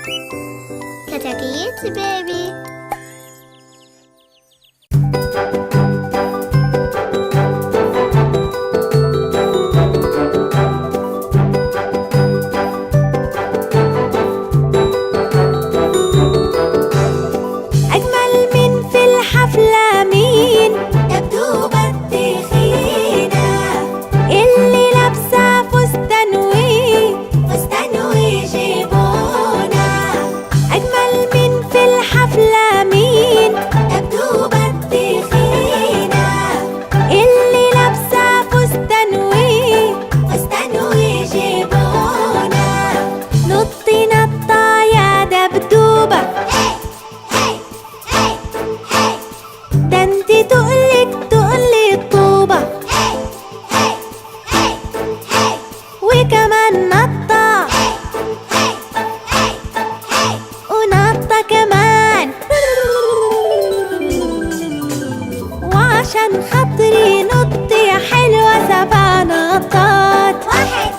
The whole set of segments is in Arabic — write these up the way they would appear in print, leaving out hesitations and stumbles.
كتاكيت بيبي. أجمل من في الحفلة مين؟ دبدوبة التخينة اللي لابسة فستان وجيبونة. أجمل من في الحفلة مين؟ دبدوبة التخينة اللي لابسة فستان وجيبونة. نطي نطة يا دبدوبة، ده انتي تقلي الطوبة. وكمان نطة ونطة كمان، وعشان خاطري نطي يا حلوة 7 نطات. 1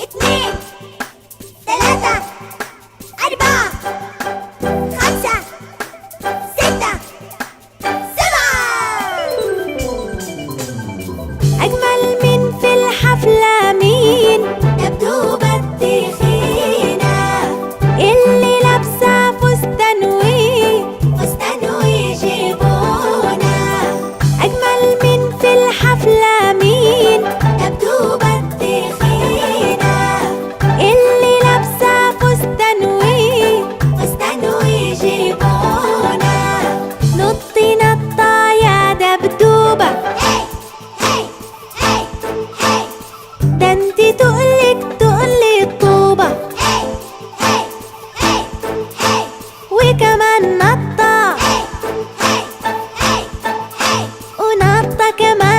2 3 4 5 6 7. أجمل من في الحفلة مين؟ دبدوبة التخينة اللي لابسة فستان وجيبونة. أجمل من في الحفلة مين؟ دبدوبة التخينة اللي لابسة فستان وجيبونة. نطي نطة يا دبدوبة، ده انتي تقلي الطوبة. وكمان نطة ونطة كمان.